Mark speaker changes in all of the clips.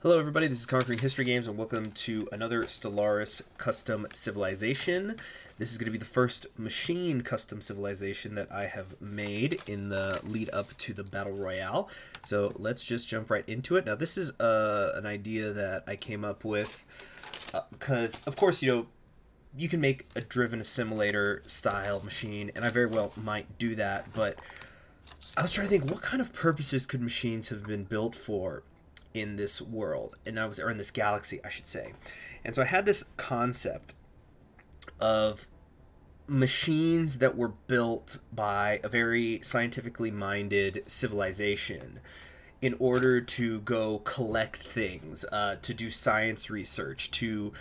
Speaker 1: Hello everybody, this is Conquering History Games and welcome to another Stellaris Custom Civilization. This is going to be the first machine custom civilization that I have made in the lead up to the Battle Royale. So let's just jump right into it. Now this is an idea that I came up with because of course you can make a driven assimilator style machine, and I very well might do that, but I was trying to think what kind of purposes could machines have been built for in this world, or in this galaxy, I should say. And so I had this concept of machines that were built by a very scientifically minded civilization in order to go collect things, to do science research, to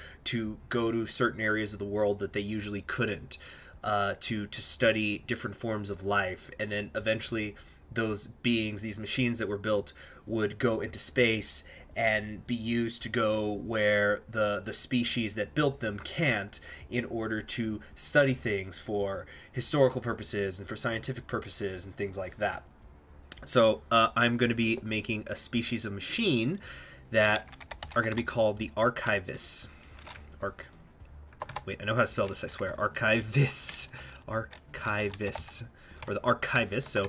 Speaker 1: go to certain areas of the world that they usually couldn't, to study different forms of life, and then eventually those beings, these machines that were built, would go into space and be used to go where the species that built them can't, in order to study things for historical purposes and for scientific purposes and things like that. So I'm going to be making a species of machine that are going to be called the Archivists. Wait, I know how to spell this, I swear. Archivists. Archivists. Or the archivist. So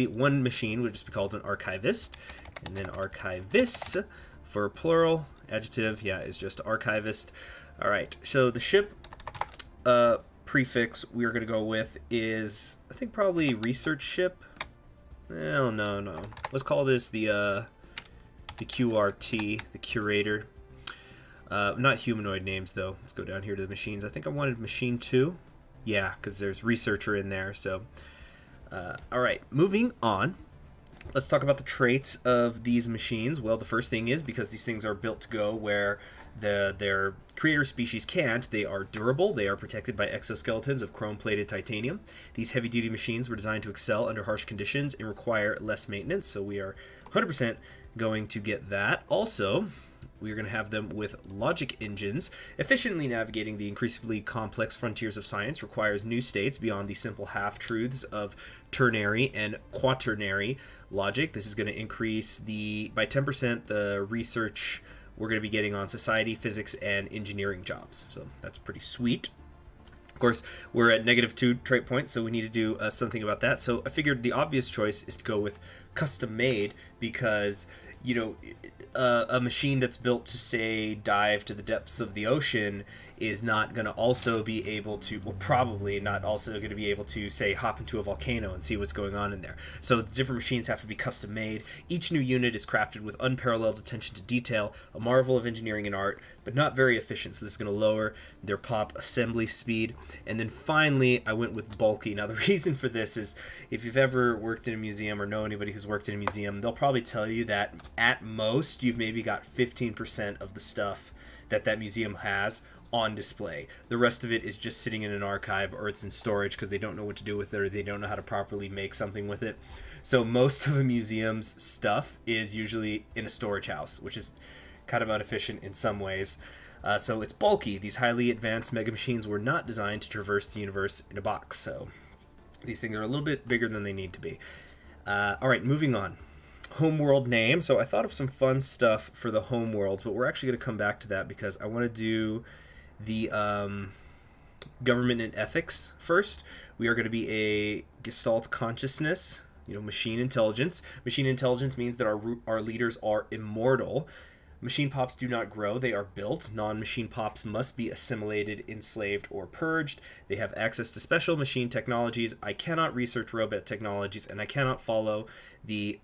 Speaker 1: one machine would just be called an archivist, and then archivists for plural adjective, yeah, is just archivist. All right, so the ship prefix we're going to go with is, I think, probably research ship. Oh, no. Let's call this the QRT, the curator. Not humanoid names though. Let's go down here to the machines. I think I wanted machine 2. Yeah, because there's researcher in there. So all right, moving on. Let's talk about the traits of these machines. Well, the first thing is, because these things are built to go where their creator species can't, they are durable. They are protected by exoskeletons of chrome-plated titanium. These heavy-duty machines were designed to excel under harsh conditions and require less maintenance, so we are 100% going to get that. Also, we are going to have them with logic engines. Efficiently navigating the increasingly complex frontiers of science requires new states beyond the simple half-truths of ternary and quaternary logic. This is going to increase by 10% the research we're going to be getting on society, physics, and engineering jobs. So that's pretty sweet. Of course, we're at -2 trait points, so we need to do something about that. So I figured the obvious choice is to go with custom made, because a machine that's built to, say, dive to the depths of the ocean is not going to also be able to, well, probably not also going to be able to, say, hop into a volcano and see what's going on in there. So the different machines have to be custom made. Each new unit is crafted with unparalleled attention to detail, a marvel of engineering and art, but not very efficient. So this is going to lower their pop assembly speed. And then finally, I went with bulky. Now the reason for this is, if you've ever worked in a museum or know anybody who's worked in a museum, they'll probably tell you that at most you've maybe got 15% of the stuff that museum has on display. The rest of it is just sitting in an archive, or it's in storage because they don't know what to do with it, or they don't know how to properly make something with it. So most of a museum's stuff is usually in a storage house, which is kind of inefficient in some ways. So it's bulky. These highly advanced mega machines were not designed to traverse the universe in a box, so these things are a little bit bigger than they need to be. All right, moving on. Homeworld name. So I thought of some fun stuff for the homeworlds, but we're actually going to come back to that because I want to do the government and ethics first. We are going to be a Gestalt consciousness, machine intelligence. Machine intelligence means that our leaders are immortal. Machine pops do not grow, they are built. Non-machine pops must be assimilated, enslaved, or purged. They have access to special machine technologies. I cannot research robot technologies, and I cannot follow they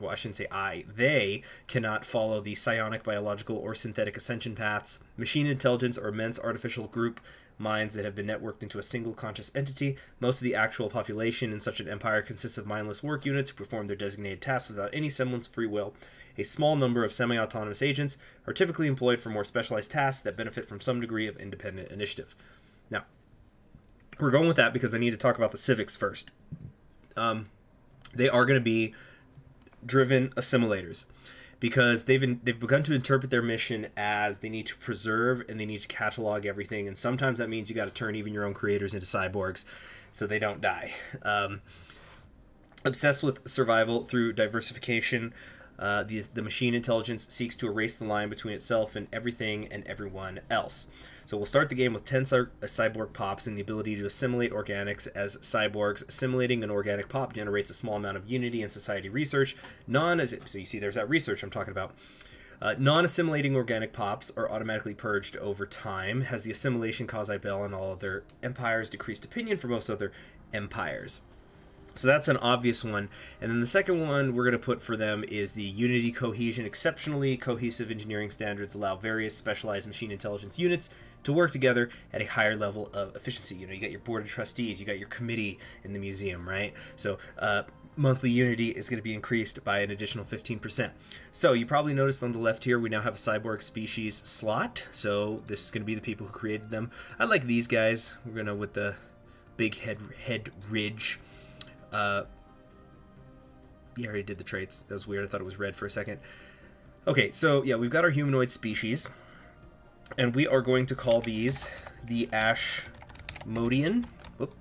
Speaker 1: cannot follow the psionic, biological, or synthetic ascension paths. Machine intelligence are immense artificial group minds that have been networked into a single conscious entity. Most of the actual population in such an empire consists of mindless work units who perform their designated tasks without any semblance of free will. A small number of semi-autonomous agents are typically employed for more specialized tasks that benefit from some degree of independent initiative. Now, we're going with that because I need to talk about the civics first. They are going to be driven assimilators, because they've begun to interpret their mission as they need to preserve and they need to catalog everything, and sometimes that means you got to turn even your own creators into cyborgs so they don't die. Obsessed with survival through diversification, The machine intelligence seeks to erase the line between itself and everything and everyone else. So we'll start the game with 10 cyborg pops and the ability to assimilate organics as cyborgs. Assimilating an organic pop generates a small amount of unity and society research. So you see there's that research I'm talking about. Non-assimilating organic pops are automatically purged over time. Has the assimilation quasi-bell and all other empires decreased opinion for most other empires. So that's an obvious one. And then the second one we're going to put for them is the unity cohesion. Exceptionally cohesive engineering standards allow various specialized machine intelligence units to work together at a higher level of efficiency. You know, you got your board of trustees, you got your committee in the museum, right? So monthly unity is going to be increased by an additional 15%. So you probably noticed on the left here we now have a Cyborg Species slot. So this is going to be the people who created them. I like these guys. We're going to with the big head ridge. Yeah, I already did the traits. That was weird. I thought it was red for a second. Okay, so yeah, we've got our humanoid species, and we are going to call these the Ashmolean. Whoop.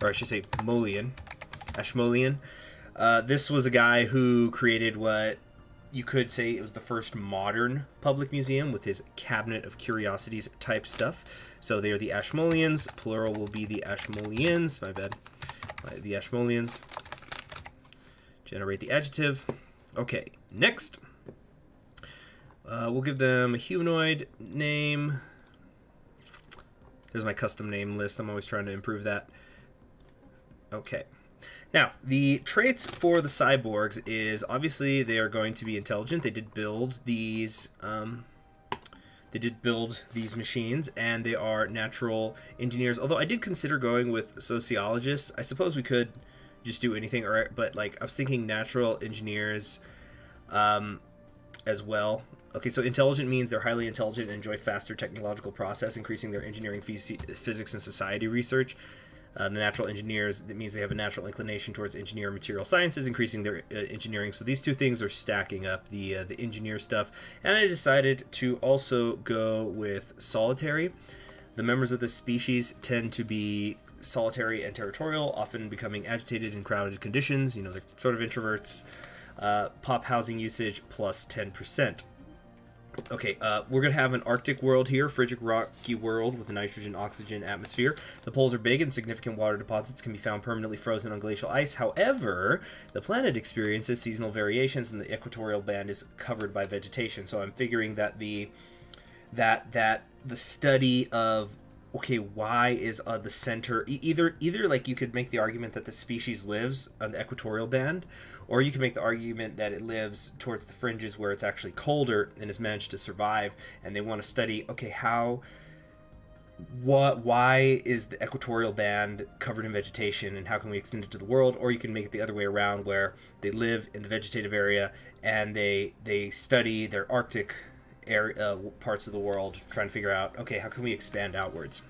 Speaker 1: Or I should say Molian. Ashmolean. This was a guy who created what you could say it was the first modern public museum with his cabinet of curiosities type stuff. So they are the Ashmoleans. Plural will be the Ashmoleans. My bad. The Ashmoleans. Generate the adjective. Okay, next. We'll give them a humanoid name. There's my custom name list. I'm always trying to improve that. Okay. Now, the traits for the cyborgs is obviously they are going to be intelligent. They did build these machines, and they are natural engineers. Although I did consider going with sociologists. I suppose we could just do anything, but like I was thinking natural engineers as well. Okay, so intelligent means they're highly intelligent and enjoy faster technological process, increasing their engineering, physics, and society research. The natural engineers, that means they have a natural inclination towards engineer and material sciences, increasing their engineering. So these two things are stacking up the engineer stuff. And I decided to also go with solitary. The members of this species tend to be solitary and territorial, often becoming agitated in crowded conditions. You know, they're sort of introverts. Pop housing usage plus 10%. Okay, we're going to have an Arctic world here, frigid rocky world with a nitrogen-oxygen atmosphere. The poles are big and significant water deposits can be found permanently frozen on glacial ice. However, the planet experiences seasonal variations and the equatorial band is covered by vegetation. So I'm figuring that the study of, okay, why is the center, either like you could make the argument that the species lives on the equatorial band, or you can make the argument that it lives towards the fringes where it's actually colder and has managed to survive, and they want to study, okay, why is the equatorial band covered in vegetation and how can we extend it to the world? Or you can make it the other way around where they live in the vegetative area and they study their Arctic area, parts of the world, trying to figure out, okay, how can we expand outwards?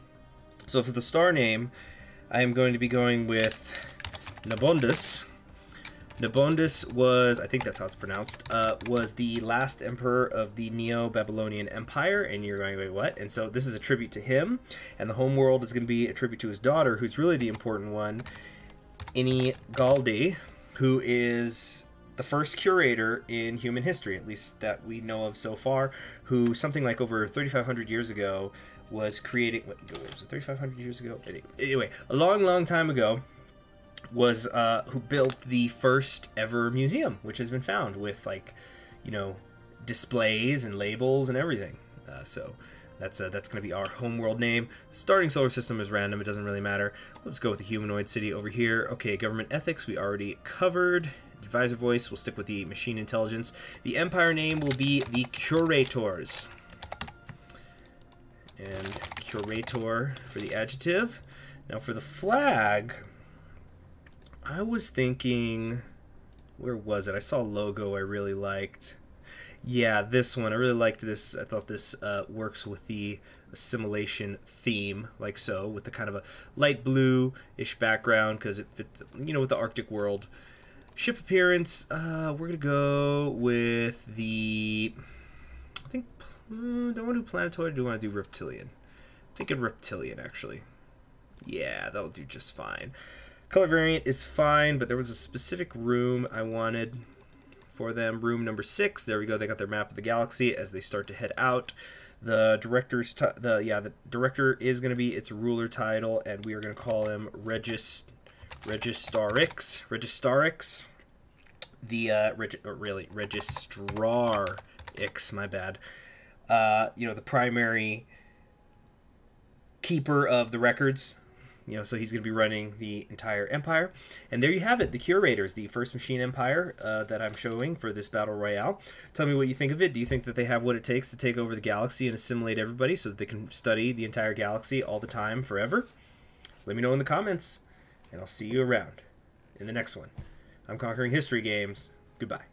Speaker 1: So for the star name, I am going to be going with Nabondus. Nabondus was, I think that's how it's pronounced, was the last emperor of the Neo-Babylonian Empire, and you're going, wait, what? And so this is a tribute to him, and the home world is going to be a tribute to his daughter, who's really the important one, Inigaldi, who is the first curator in human history, at least that we know of so far, who something like over 3,500 years ago was creating, what was it 3,500 years ago? Anyway, a long time ago, was who built the first ever museum, which has been found with, like, you know, displays and labels and everything. So that's going to be our homeworld name. Starting solar system is random; it doesn't really matter. Let's go with the humanoid city over here. Okay, government ethics we already covered. Advisor voice, we'll stick with the machine intelligence. The empire name will be the Curators. And curator for the adjective. Now for the flag, I was thinking, where was it? I saw a logo I really liked. Yeah, this one. I really liked this. I thought this works with the assimilation theme, like so, with the kind of a light blue-ish background, because it fits, you know, with the Arctic world. Ship appearance, we're going to go with the, I think, do I want to do planetoid or do I want to do reptilian? I'm thinking reptilian, actually. Yeah, that'll do just fine. Color variant is fine, but there was a specific room I wanted for them. Room number 6. There we go. They got their map of the galaxy as they start to head out. The director's the director is going to be its ruler title, and we are going to call him Registarix. The Registrarix. My bad. You know, the primary keeper of the records. You know, so he's going to be running the entire empire. And there you have it, the Curators, the first machine empire that I'm showing for this Battle Royale. Tell me what you think of it. Do you think that they have what it takes to take over the galaxy and assimilate everybody so that they can study the entire galaxy all the time, forever? Let me know in the comments, and I'll see you around in the next one. I'm Conquering History Games. Goodbye.